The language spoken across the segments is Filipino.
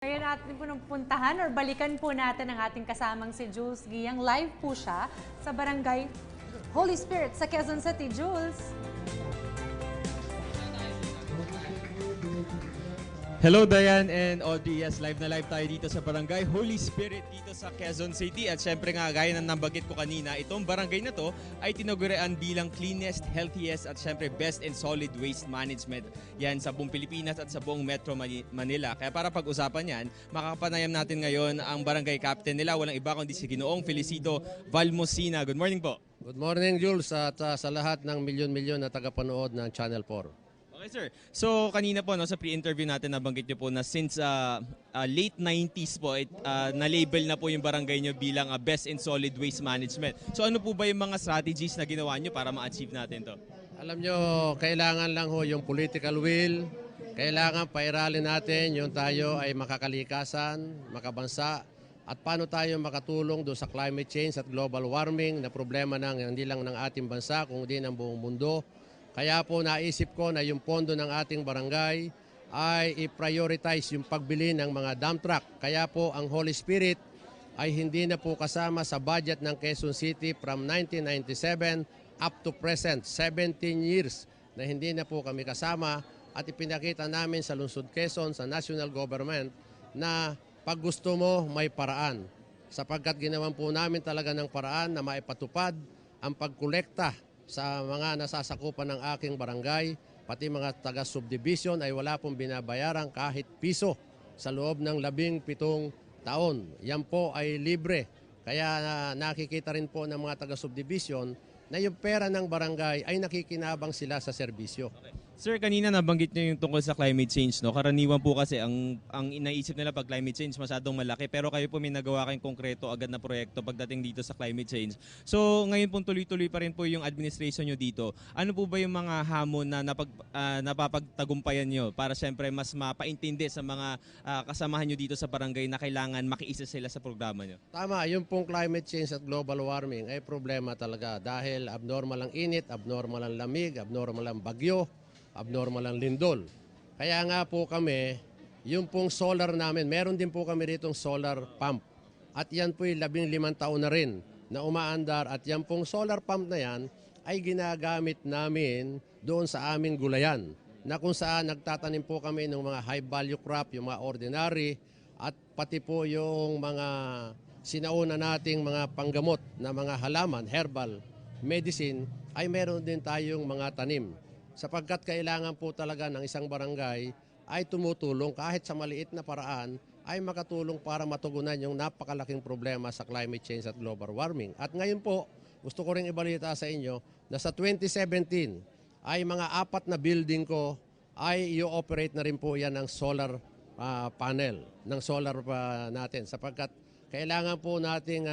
Ngayon natin po nung puntahan or balikan po natin ang ating kasamang si Jules Giyang. Live po siya sa Barangay Holy Spirit sa Quezon City. Jules! Hello Diane and Audrey. Yes, live na live tayo dito sa Barangay Holy Spirit dito sa Quezon City. At syempre nga, gaya ng nabanggit ko kanina, itong barangay na to ay tinagurian bilang cleanest, healthiest at syempre best in solid waste management. Yan sa buong Pilipinas at sa buong Metro Manila. Kaya para pag-usapan yan, makakapanayam natin ngayon ang barangay captain nila. Walang iba kundi si Ginoong Felicito Valmosina. Good morning po. Good morning, Jules, at sa lahat ng milyon-milyon na tagapanood ng Channel 4. Okay sir. So kanina po no, sa pre-interview natin nabanggit niyo po na since late 90s po na-label na po yung barangay niyo bilang best in solid waste management. So ano po ba yung mga strategies na ginawa niyo para ma-achieve natin to? Alam nyo, kailangan lang ho yung political will, kailangan pairalin natin yung tayo ay makakalikasan, makabansa, at paano tayo makatulong doon sa climate change at global warming na problema hindi lang ng ating bansa, kundi ng buong mundo. Kaya po naisip ko na yung pondo ng ating barangay ay i-prioritize yung pagbili ng mga dump truck. Kaya po ang Holy Spirit ay hindi na po kasama sa budget ng Quezon City from 1997 up to present, 17 years na hindi na po kami kasama at ipinakita namin sa Lungsod Quezon, sa national government na pag gusto mo may paraan. Sapagkat ginawan po namin talaga ng paraan na maipatupad ang pagkolekta sa mga nasasakupan ng aking barangay, pati mga taga-subdivision ay wala pong binabayaran kahit piso sa loob ng 17 taon. Yan po ay libre. Kaya nakikita rin po ng mga taga-subdivision na yung pera ng barangay ay nakikinabang sila sa serbisyo. Okay. Sir, kanina nabanggit niyo yung tungkol sa climate change, no? Karaniwan po kasi ang inaisip nila pag climate change masyadong malaki, pero kayo po may nagawa kayong konkreto agad na proyekto pagdating dito sa climate change. So, ngayon po tuloy-tuloy pa rin po yung administration niyo dito. Ano po ba yung mga hamon na napapagtagumpayan niyo para syempre mas mapaintindi sa mga kasamahan niyo dito sa barangay na kailangan makiisa sila sa programa niyo? Tama, yung pong climate change at global warming ay problema talaga dahil abnormal ang init, abnormal ang lamig, abnormal ang bagyo, abnormal ang lindol. Kaya nga po kami, yung pong solar namin, meron din po kami ritong solar pump. At yan po'y 15 taon na rin na umaandar at yan pong solar pump na yan ay ginagamit namin doon sa aming gulayan na kung saan nagtatanim po kami ng mga high value crop, yung mga ordinary at pati po yung mga sinauna nating mga panggamot na mga halaman, herbal, medicine, ay meron din tayong mga tanim. Sapagkat kailangan po talaga ng isang barangay ay tumutulong kahit sa maliit na paraan ay makatulong para matugunan yung napakalaking problema sa climate change at global warming. At ngayon po, gusto ko rin ibalita sa inyo na sa 2017 ay mga 4 na building ko ay i-operate na rin po yan ng solar panel, ng solar natin. Sapagkat kailangan po nating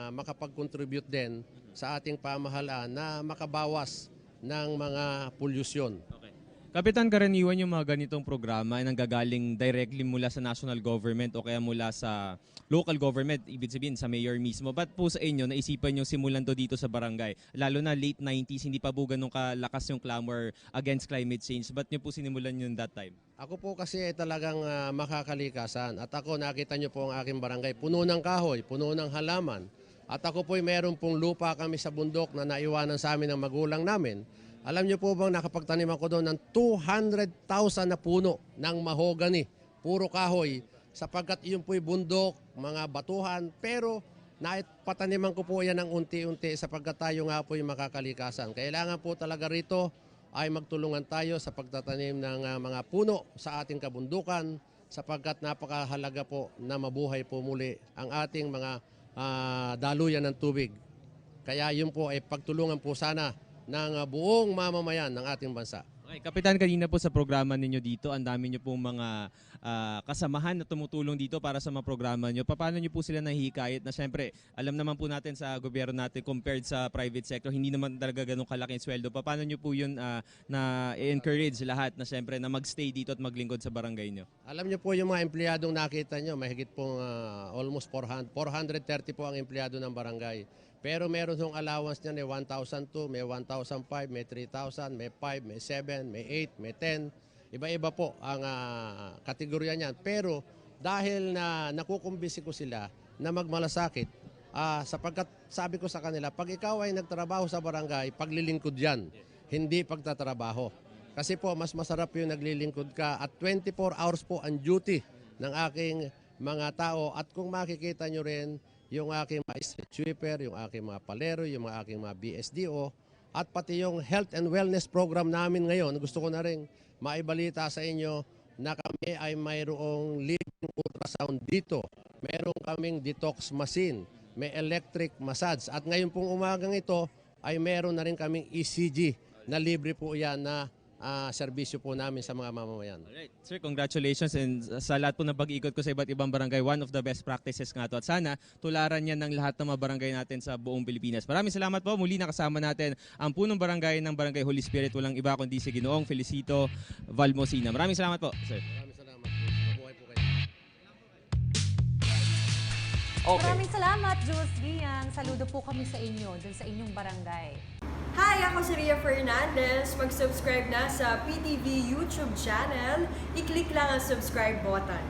makapag-contribute din sa ating pamahalaan na makabawas ng mga polusyon. Okay. Kapitan, karaniwan yung mga ganitong programa ay nanggagaling directly mula sa national government o kaya mula sa local government, ibig sabihin sa mayor mismo. Ba't po sa inyo naisipan yung simulan to dito sa barangay? Lalo na late 90s, hindi pa po ganun kalakas yung clamor against climate change. Ba't nyo po sinimulan yun that time? Ako po kasi ay talagang makakalikasan at ako nakita nyo po ang aking barangay, puno ng kahoy, puno ng halaman. At ako po'y meron pong lupa kami sa bundok na naiwanan sa amin ng magulang namin. Alam niyo po bang nakapagtanim ako doon ng 200,000 na puno ng mahogany, puro kahoy, sapagkat iyon po'y bundok, mga batuhan, pero naipataniman ko po yan ng unti-unti sapagkat tayo nga po'y makakalikasan. Kailangan po talaga rito ay magtulungan tayo sa pagtatanim ng mga puno sa ating kabundukan sapagkat napakahalaga po na mabuhay po muli ang ating mga daluyan ng tubig. Kaya yun po ay pagtulungan po sana ng buong mamamayan ng ating bansa. Okay, Kapitan, kanina po sa programa ninyo dito, ang dami nyo pong mga kasamahan na tumutulong dito para sa mga programa nyo. Paano nyo po sila nahihikayat na syempre, alam naman po natin sa gobyerno natin compared sa private sector, hindi naman talaga ganun kalaki yung sweldo. Paano nyo po yun na i-encourage lahat na syempre na magstay dito at maglingkod sa barangay nyo? Alam nyo po yung mga empleyadong nakita nyo, mahigit pong almost 430 po ang empleyado ng barangay. Pero meron yung allowance niya, may 1,002, may 1,005, may 3,000, may 5, may 7, may 8, may 10. Iba-iba po ang kategorya niyan. Pero dahil na nakukumbisi ko sila na magmalasakit, sapagkat sabi ko sa kanila, pag ikaw ay nagtrabaho sa barangay, paglilingkod yan, hindi pagtatrabaho. Kasi po, mas masarap yung naglilingkod ka at 24 hours po ang duty ng aking mga tao. At kung makikita nyo rin yung aking mga street sweeper, yung aking mga palero, yung mga aking mga BSDO, at pati yung health and wellness program namin ngayon, gusto ko na rin maibalita sa inyo na kami ay mayroong living ultrasound dito. Meron kaming detox machine, may electric massage. At ngayon pong umagang ito ay meron na rin kaming ECG na libre po yan na serbisyo po namin sa mga mamamayan. Alright. Sir, congratulations and sa lahat po ng pag-ikot ko sa iba't ibang barangay, one of the best practices nga to. At sana tularan yan ng lahat ng mga barangay natin sa buong Pilipinas. Maraming salamat po. Muli nakasama natin ang punong barangay ng Barangay Holy Spirit. Walang iba kundi si Ginoong Felicito Valmosina. Maraming salamat po, sir. Maraming salamat po. Mabuhay po kayo. Maraming salamat, Jules Giang. Saludo po kami sa inyo, dun sa inyong barangay. Hi, ako si Ria Fernandez. Mag-subscribe na sa PTV YouTube channel. I-click lang ang subscribe button.